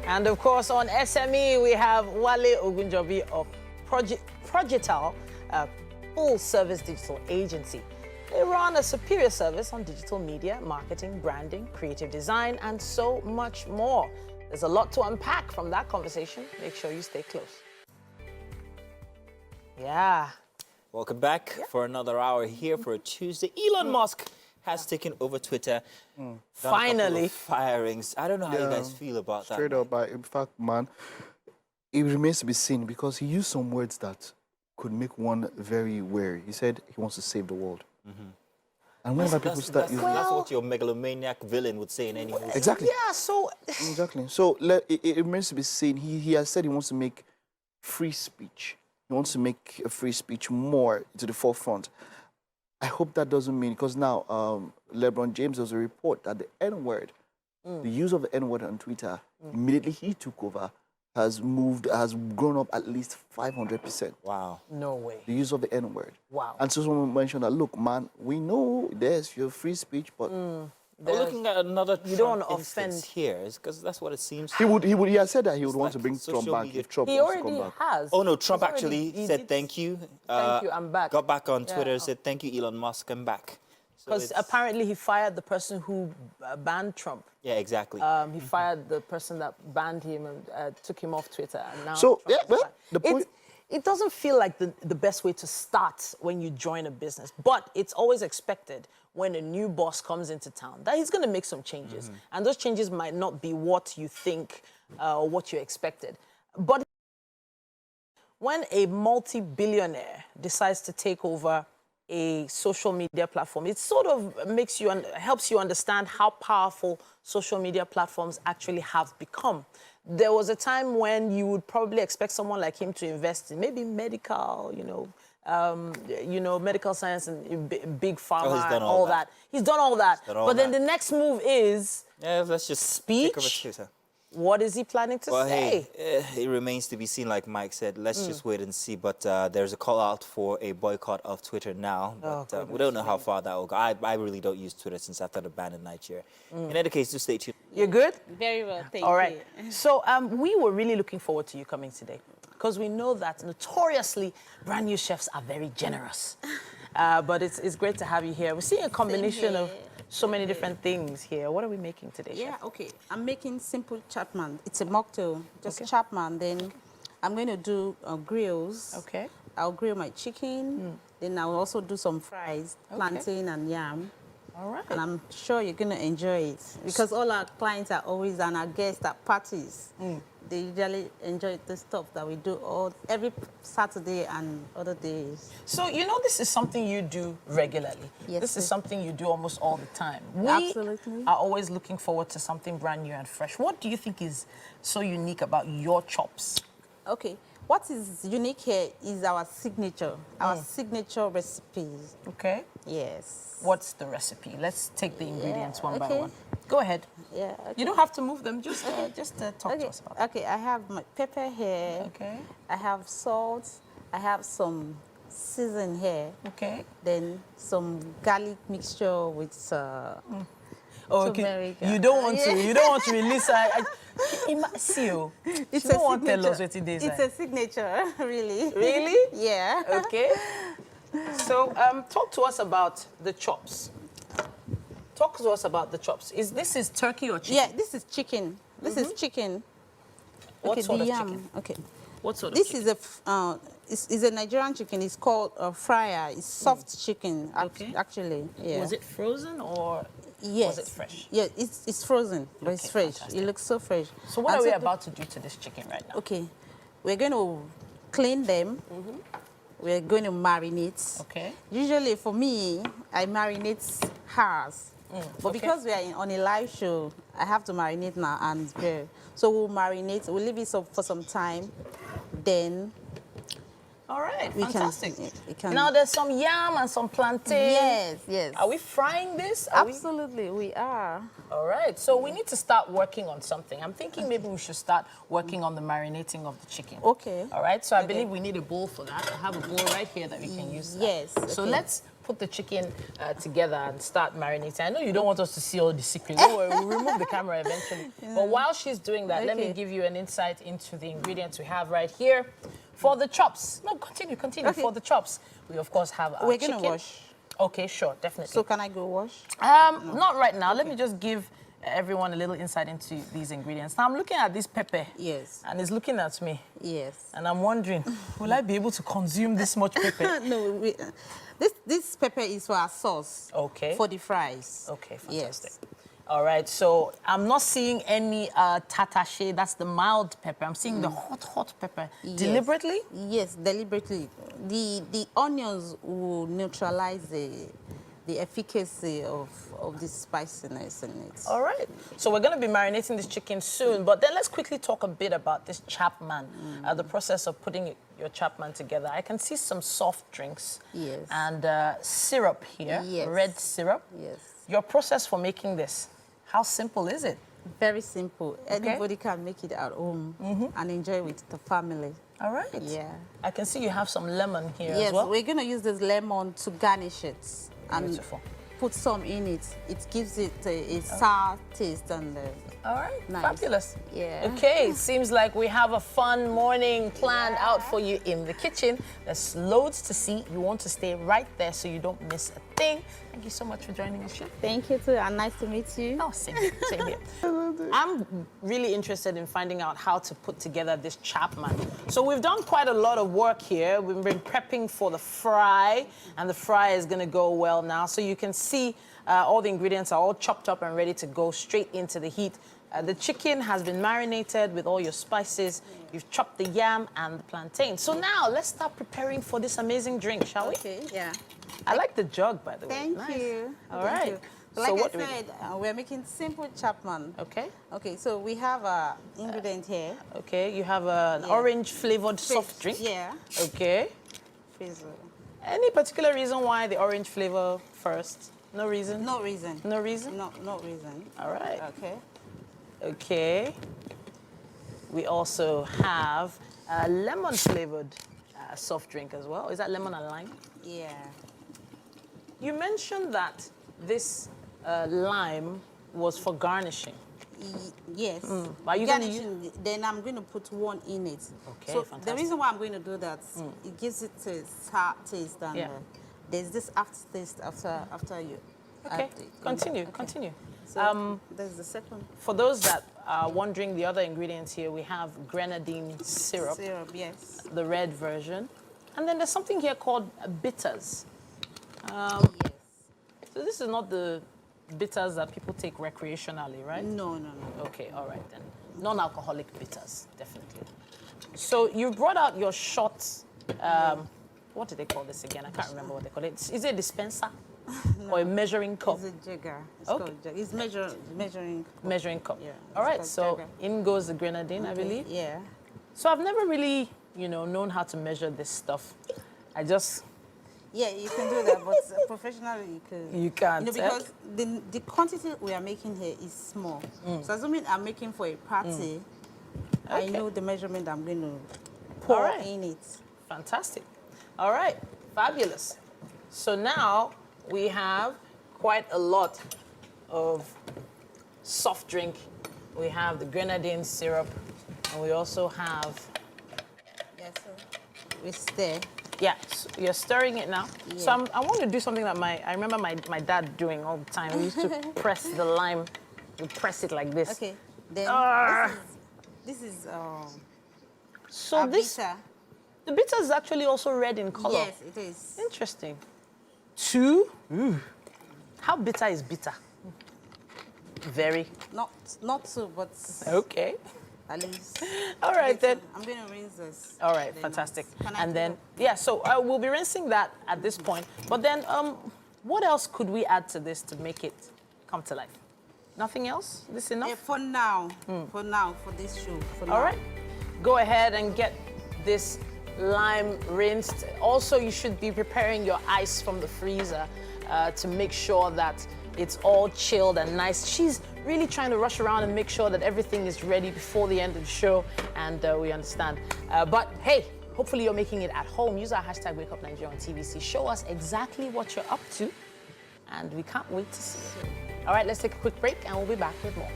And of course, on SME, we have Wale Ogunjobi of Projital, a full-service digital agency. They run a superior service on digital media, marketing, branding, creative design, and so much more. There's a lot to unpack from that conversation. Make sure you stay close. Yeah. Welcome back for another hour here for a Tuesday. Elon Musk has taken over Twitter. Finally. Firings. I don't know how you guys feel about that. Straight up, in fact, man, it remains to be seen because he used some words that could make one very wary. He said he wants to save the world. And whenever people start using that's what your megalomaniac villain would say in any movie. Exactly. Yeah, so... Exactly. So it remains to be seen. He has said he wants to make free speech. He wants to make a free speech more to the forefront. I hope that doesn't mean, because now LeBron James, there's a report that the N-word, the use of the N-word on Twitter, immediately he took over, has grown up at least 500%. Wow. No way. The use of the N-word. Wow. And so someone mentioned that, look, man, we know there's your free speech, but... We're looking at another You don't Trump want to instance offend. here, because that's what it seems. He has said that he would want like to bring Trump social back media. if Trump He wants to come already back. has. Oh no, Trump He's already- actually he said did- thank you. Thank you, I'm back. Got back on Twitter, Yeah. said thank you, Elon Musk, I'm back. So Because it's- apparently he fired the person who banned Trump. Yeah, exactly. He fired the person that banned him and took him off Twitter. And now So, Trump yeah, is well, back. the point... It doesn't feel like the best way to start when you join a business, but it's always expected when a new boss comes into town that he's going to make some changes. And those changes might not be what you think or what you expected. But when a multi-billionaire decides to take over a social media platform, it sort of makes you helps you understand how powerful social media platforms actually have become. There was a time when you would probably expect someone like him to invest in maybe medical, medical science and big pharma, he's done and all all that. that. He's done all that. done all But then that. the next move is yeah, let's just speech. take over Twitter. What is he planning to Well, say? hey, it remains to be seen, like Mike said. Let's just wait and see. But there's a call out for a boycott of Twitter now. But we don't know how far that will go. I really don't use Twitter since after the ban in Nigeria. In any case, just stay tuned. You're good? Very well, thank All right. you. So we were really looking forward to you coming today because we know that notoriously brand new chefs are very generous. But it's great to have you here. We're seeing a combination of so many different things here. What are we making today, Yeah, chef? okay. I'm making simple chapman. It's a mocktail, just Okay. chapman. Then I'm going to do grills. Okay. I'll grill my chicken. Then I'll also do some fries, plantain and yam. All right. And I'm sure you're going to enjoy it because all our clients are always and our guests at parties. They usually enjoy the stuff that we do every Saturday and other days. So, this is something you do regularly. Yes, This is sir. something you do almost all the time. We Absolutely. are always looking forward to something brand new and fresh. What do you think is so unique about your chops? Okay. What is unique here is our signature recipes. Okay. Yes. What's the recipe? Let's take the ingredients one by okay. one. Go ahead. Yeah. Okay. You don't have to move them. Just talk to us about it. Okay, I have my pepper here. Okay. I have salt. I have some season here. Okay. Then some garlic mixture with Okay. turmeric. You don't want to. You don't want to release. See you. It's you don't want to tell us what it is. It's a signature, really. Really? Yeah. Okay. So, talk to us about the chops. Talk to us about the chops. This is turkey or chicken? Yeah, this is chicken. This is chicken. What okay, sort the of yam. chicken? Okay. What sort of This chicken? is a Nigerian chicken. It's called fryer. It's soft chicken. Okay. Actually, yeah. Was it frozen or Yes. was it fresh? Yeah, it's frozen, but it's Okay, fresh. fantastic. It looks so fresh. So what And are we so about to do to this chicken right now? Okay, we're going to clean them. We're going to marinate. Okay. Usually for me, I marinate hours. But okay. because we are on a live show, I have to marinate now and grill. So we'll marinate, we'll leave it for some time. Then All right, We fantastic. can. Now there's some yam and some plantain. Yes, yes. Are we frying this? Absolutely, we are. All right, so we need to start working on something. I'm thinking maybe we should start working on the marinating of the chicken. Okay. All right, so I believe we need a bowl for that. I have a bowl right here that we can use. Yes. So okay. let's put the chicken together and start marinating. I know you don't want us to see all the secrets. Don't worry, we'll remove the camera eventually. But while she's doing that, let me give you an insight into the ingredients we have right here. For the chops, no, continue. Okay. For the chops, we of course have our chicken. We're gonna wash. Okay, sure, definitely. So can I go wash? Not right now. Let me just give everyone a little insight into these ingredients. Now I'm looking at this pepper. Yes. And it's looking at me. Yes. And I'm wondering, will I be able to consume this much pepper? No, this pepper is for our sauce. Okay. For the fries. Okay, fantastic. Yes. All right, so I'm not seeing any tatache, that's the mild pepper. I'm seeing the hot pepper. Yes. Deliberately? Yes, deliberately. The onions will neutralize the efficacy of the spiciness in it. All right, so we're going to be marinating this chicken soon, but then let's quickly talk a bit about this chapman, the process of putting your chapman together. I can see some soft drinks. Yes. And syrup here, Yes. red syrup. Yes. Your process for making this, how simple is it? Very simple. Anybody can make it at home and enjoy with the family. All right. Yeah. I can see you have some lemon here Yes, as well. we're going to use this lemon to garnish it. And Beautiful. put some in it. It gives it a sour taste and all right, nice. Fabulous. Yeah. Okay, seems like we have a fun morning planned out for you in the kitchen. There's loads to see. You want to stay right there so you don't miss a thing. Thank you so much for joining us, Chef. Thank you too, and nice to meet you. Oh, same here. I'm really interested in finding out how to put together this chapman. So we've done quite a lot of work here. We've been prepping for the fry, and the fry is going to go well now. So you can see all the ingredients are all chopped up and ready to go straight into the heat. The chicken has been marinated with all your spices. You've chopped the yam and the plantain. So now let's start preparing for this amazing drink, shall we? Okay, yeah. I like the jug, by the way. Thank Nice. you. All Thank right. you. So Like what I said, we're making simple chapman. Okay. Okay, so we have an ingredient here. Okay, you have an orange-flavored soft drink. Yeah. Okay. Any particular reason why the orange flavor first? No reason? No reason. No reason? No reason. All right. Okay. Okay. We also have a lemon-flavored soft drink as well. Is that lemon and lime? Yeah. You mentioned that this lime was for garnishing. Yes. Are you going to then I'm going to put one in it. Okay, so fantastic. the reason why I'm going to do that, it gives it a sour taste and there's this aftertaste after you. Okay, continue. So there's the second. For those that are wondering the other ingredients here, we have grenadine syrup. Syrup, yes. The red version. And then there's something here called bitters. Yes. So this is not the bitters that people take recreationally, right? No. Okay, all right then. Non-alcoholic bitters, definitely. So you brought out your shot, what do they call this again? I can't remember what they call it. Is it a dispenser? No. Or a measuring cup? It's a jigger. It's Okay. called a jigger. It's measuring cup. Measuring cup. Yeah. All right, called so jigger. in goes the grenadine, I believe. Yeah. So I've never really, known how to measure this stuff. I just... Yeah, you can do that, but professionally You can't. because the quantity we are making here is small. So assuming I'm making for a party, I know the measurement I'm going to pour in it. Fantastic. All right, fabulous. So now we have quite a lot of soft drink. We have the grenadine syrup, and we also have... Yes, sir. We stir. Yeah, so you're stirring it now. Yeah. So I want to do something that I remember my dad doing all the time. We used to press the lime. We press it like this. Okay. Then this is so this bitter. the bitter is actually also red in color. Yes, it is. Interesting. 2. How bitter is bitter? Very. Not too, but Okay. at least. All right then. I'm going to rinse this. All right, Then fantastic. can I And then, do- yeah, so we'll be rinsing that at this point. But then, what else could we add to this to make it come to life? Nothing else? This enough? For now, for this show. For now. All right. Go ahead and get this lime rinsed. Also, you should be preparing your ice from the freezer to make sure that it's all chilled and nice. She's really trying to rush around and make sure that everything is ready before the end of the show, and we understand. But hey, hopefully you're making it at home. Use our hashtag WakeUpNigeria on TVC. Show us exactly what you're up to, and we can't wait to see you. All right, let's take a quick break, and we'll be back with more.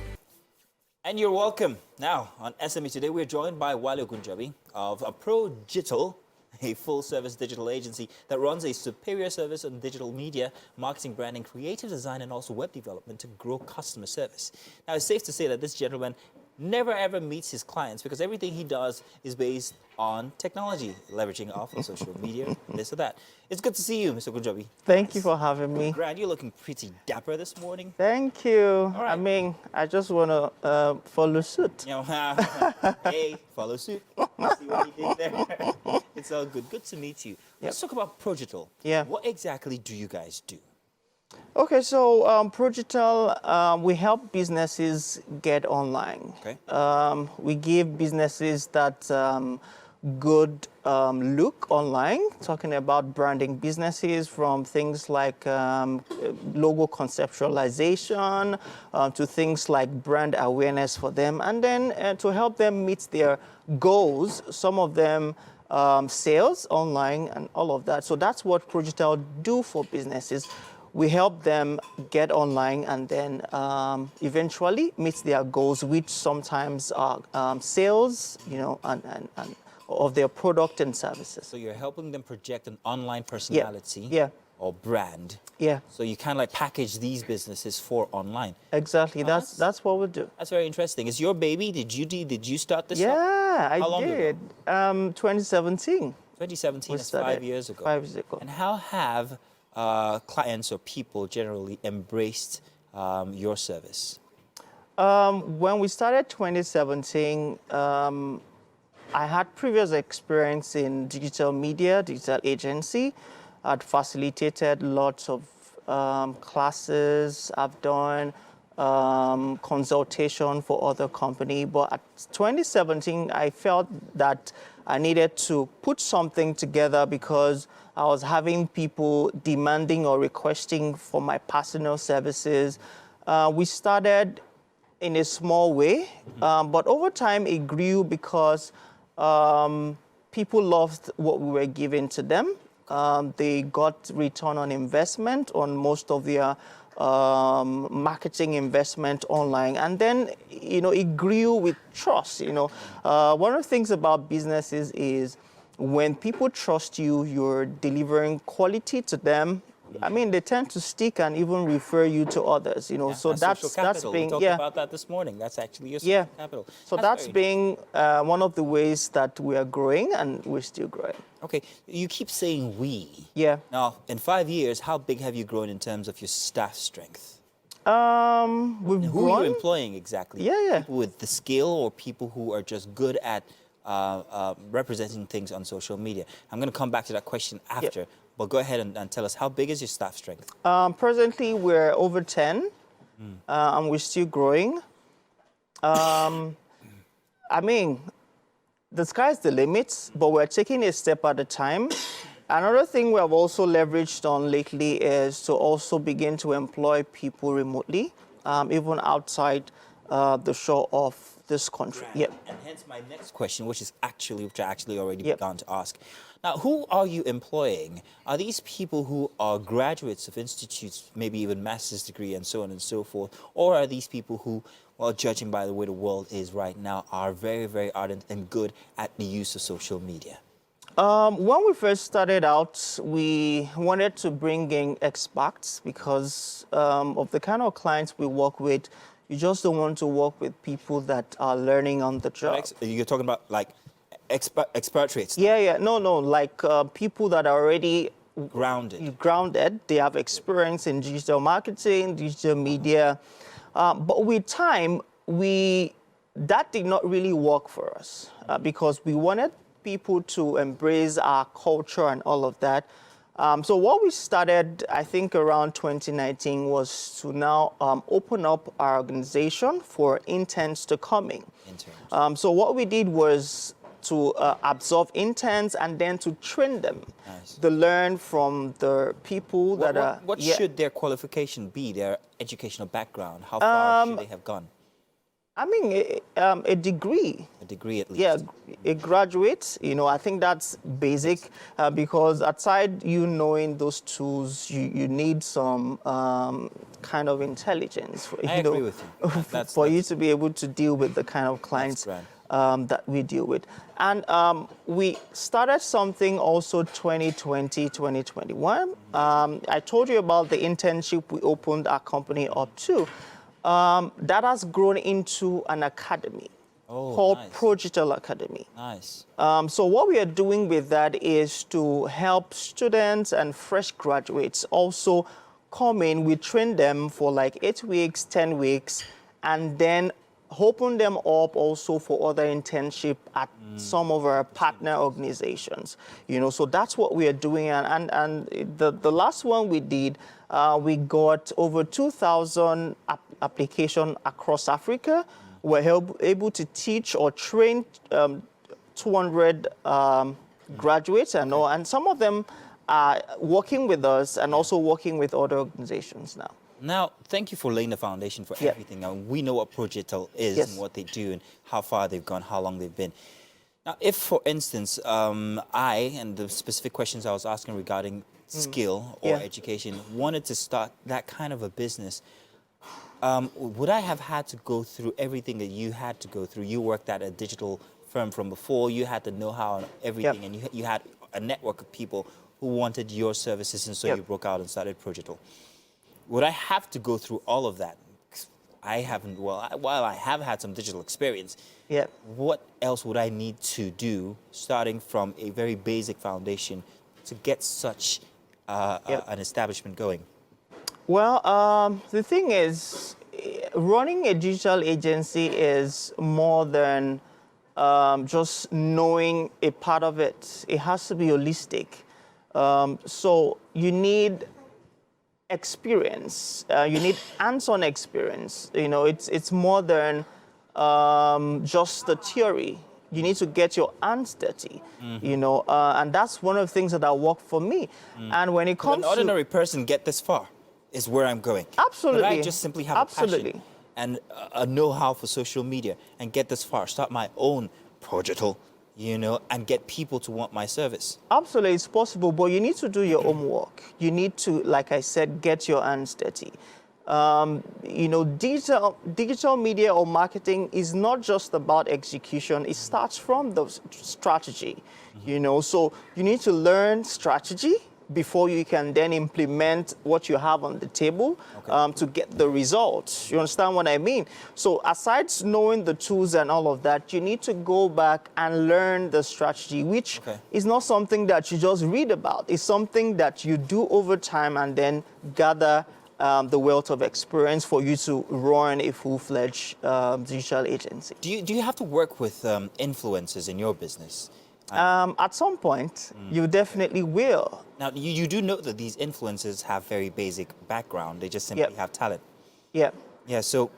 And you're welcome. Now, on SME Today, we're joined by Wale Ogunjobi of Progital, a full-service digital agency that runs a superior service on digital media, marketing, branding, creative design, and also web development to grow customer service. Now, it's safe to say that this gentleman never ever meets his clients because everything he does is based on technology, leveraging off of social media, this or that. It's good to see you, Mr. Ogunjobi. Thank you for having me. Grant, you're looking pretty dapper this morning. Thank you. All right. I mean, I just want to follow suit. You know, hey, follow suit. See what he did there? It's all good. Good to meet you. Let's talk about Progital. Yeah. What exactly do you guys do? Okay, so Progital, we help businesses get online. Okay. We give businesses that good look online, talking about branding businesses from things like logo conceptualization to things like brand awareness for them, and then to help them meet their goals, some of them sales online and all of that. So that's what Progital do for businesses. We help them get online and then eventually meet their goals, which sometimes are sales, you know, and of their product and services. So you're helping them project an online personality or brand. Yeah. So you kind of like package these businesses for online. Exactly. That's what we do. That's very interesting. It's your baby. Did you start this? Yeah, How I long did. ago? 2017. 2017. That's 5 years ago. 5 years ago. And how have clients or people generally embraced your service? When we started 2017, I had previous experience in digital media, digital agency. I'd facilitated lots of classes. I've done consultation for other company. But at 2017, I felt that I needed to put something together because I was having people demanding or requesting for my personal services. We started in a small way, but over time it grew because people loved what we were giving to them. They got return on investment on most of their marketing investment online. And then, you know, it grew with trust. You know, one of the things about businesses is when people trust you, you're delivering quality to them. I mean, they tend to stick and even refer you to others, you know. Yeah, so that's being, we talked about that this morning. That's actually your social capital. So that's being one of the ways that we are growing, and we're still growing. Okay, you keep saying we. Yeah. Now, in 5 years, how big have you grown in terms of your staff strength? We've Who grown. are you employing exactly? Yeah. People with the skill or people who are just good at representing things on social media? I'm going to come back to that question after, but go ahead and tell us, how big is your staff strength? Presently, we're over 10, and we're still growing. I mean, the sky's the limit, but we're taking a step at a time. Another thing we have also leveraged on lately is to also begin to employ people remotely, even outside the shore of this country. Right. And hence my next question, which I actually already began to ask. Now, who are you employing? Are these people who are graduates of institutes, maybe even master's degree and so on and so forth? Or are these people who, well, judging by the way the world is right now, are very, very ardent and good at the use of social media? When we first started out, we wanted to bring in experts because of the kind of clients we work with. You just don't want to work with people that are learning on the job. You're talking about like expatriates? Yeah. No, like people that are already grounded. They have experience in digital marketing, digital media. But with time, that did not really work for us because we wanted people to embrace our culture and all of that. So what we started, I think, around 2019 was to now open up our organization for interns to come in. So what we did was to absorb interns and then to train them. Nice. To learn from the people that are... What should their qualification be, their educational background? How far should they have gone? I mean, a degree. A degree at least. Yeah, a graduate, I think that's basic because aside you knowing those tools, you need some kind of intelligence. I agree with you. For you to be able to deal with the kind of clients that we deal with. And we started something also 2020, 2021. I told you about the internship we opened our company up to. That has grown into an academy called Progital Academy. Nice. So what we are doing with that is to help students and fresh graduates also come in. We train them for like 8 weeks, 10 weeks, and then open them up also for other internship at some of our partner organizations. So that's what we are doing. And the last one we did, we got over 2,000 applications across Africa. We're able to teach or train 200 graduates, and some of them are working with us and also working with other organizations now. Now, thank you for laying the foundation for everything. Now, we know what Progital is and what they do and how far they've gone, how long they've been. Now, if, for instance, and the specific questions I was asking regarding skill or education, wanted to start that kind of a business, would I have had to go through everything that you had to go through? You worked at a digital firm from before. You had the know-how and everything, and you had a network of people who wanted your services, and so you broke out and started Progital. Would I have to go through all of that? I haven't. While I have had some digital experience, what else would I need to do, starting from a very basic foundation, to get such an establishment going? Well, the thing is, running a digital agency is more than just knowing a part of it. It has to be holistic. So you need experience. You need hands-on experience. It's more than just the theory. You need to get your hands dirty, and that's one of the things that worked for me. And when it comes to... an ordinary person get this far is where I'm going. Absolutely. But I just simply have a passion and a know-how for social media and get this far, start my own Progital, and get people to want my service. Absolutely, it's possible, but you need to do your homework. You need to, like I said, get your hands dirty. Digital media or marketing is not just about execution. It starts from the strategy, So you need to learn strategy before you can then implement what you have on the table to get the results. You understand what I mean? So aside knowing the tools and all of that, you need to go back and learn the strategy, which is not something that you just read about. It's something that you do over time and then gather the wealth of experience for you to run a full-fledged digital agency. Do you have to work with influencers in your business? At some point, you definitely will. Now, you do know that these influencers have very basic background. They just simply have talent. Yeah. Yeah, so...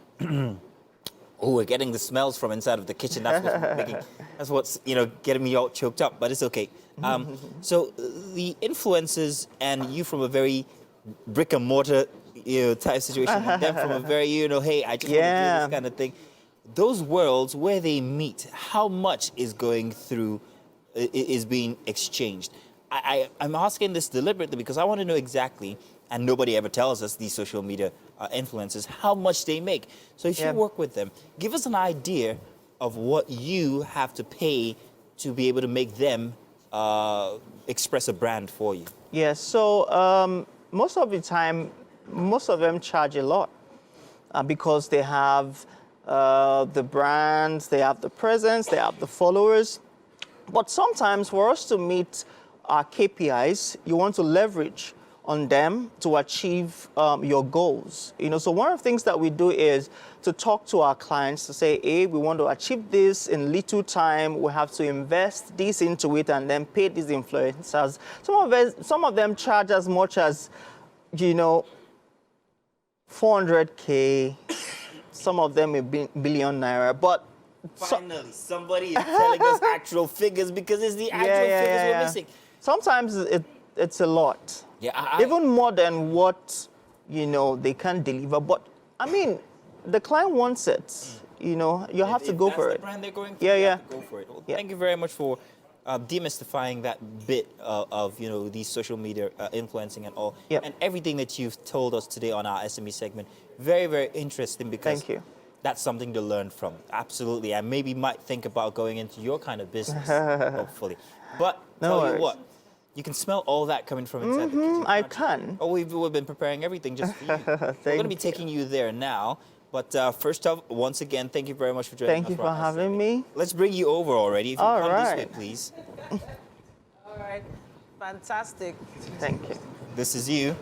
we're getting the smells from inside of the kitchen. That's what's getting me all choked up, but it's okay. So the influencers and you from a very brick and mortar type situation, and them from a very, hey, I just want to do this kind of thing. Those worlds, where they meet, how much is going through, is being exchanged? I'm asking this deliberately because I want to know exactly, and nobody ever tells us, these social media influencers, how much they make. So if you work with them, give us an idea of what you have to pay to be able to make them express a brand for you. Yes, so most of the time, most of them charge a lot because they have the brands, they have the presence, they have the followers. But sometimes for us to meet our KPIs, you want to leverage on them to achieve your goals. So one of the things that we do is to talk to our clients to say, hey, we want to achieve this in little time. We have to invest this into it and then pay these influencers. Some of them charge as much as, 400K. Some of them a billion naira. But Finally, somebody is telling us actual figures because it's the actual figures we're missing. Sometimes it's a lot. Yeah, even more than what they can deliver. But I mean, the client wants it. You have to go for it. That's the brand they're going for. Yeah, you have to go for it. Well, thank you very much for demystifying that bit of these social media influencing and all, and everything that you've told us today on our SME segment. Very, very interesting because thank you. That's something to learn from. Absolutely, and maybe might think about going into your kind of business, hopefully. But tell you what, you can smell all that coming from inside the kitchen. I can. Oh, we've been preparing everything just for you. We're going to be taking you there now. But first off, once again, thank you very much for joining us. Thank you for having me. Let's bring you over already. If you come this way, please. All right. Fantastic. Thank you. This is you.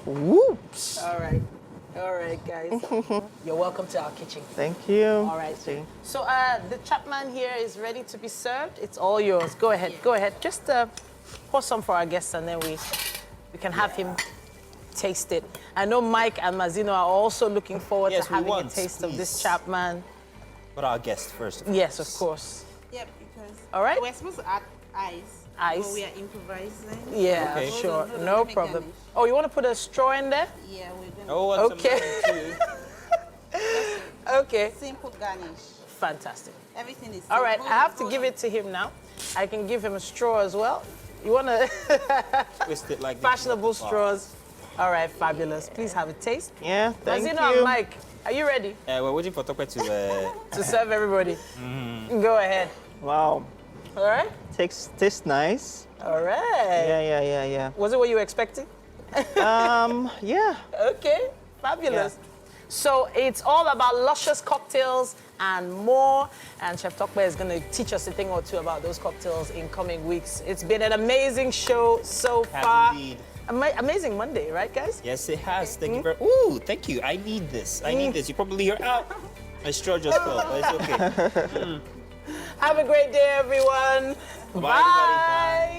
Whoops. All right. All right, guys. You're welcome to our kitchen. Thank you. All right. So the Chapman here is ready to be served. It's all yours. Go ahead. Go ahead. Just pour some for our guests, and then we can have him taste it. I know Mike and Mazino are also looking forward to having a taste of this Chapman. But our guest first. Yes, of course. Yeah, because all right. We're supposed to add ice. Ice. But we are improvising. Yeah, okay. Sure. No problem. Oh, you want to put a straw in there? Yeah, we're going to. Oh, okay. Okay. Simple garnish. Fantastic. Everything is simple. All right, I have to give it to him now. I can give him a straw as well. You want to twist it like fashionable straws? All right, fabulous. Please have a taste. Yeah, thank you. Mazino and Mike, are you ready? We're waiting for Tope to serve everybody. Go ahead. Wow. All right. Tastes nice. All right. Yeah. Was it what you were expecting? Yeah. Okay, fabulous. Yeah. So it's all about luscious cocktails and more. And Chef Tokpe is going to teach us a thing or two about those cocktails in coming weeks. It's been an amazing show so far. Indeed. Amazing Monday, right, guys? Yes, it has. Thank you very much. Ooh, thank you. I need this. I need this. You probably hear out. My straw just fell, but it's okay. Have a great day, everyone. Bye. Everybody. Bye.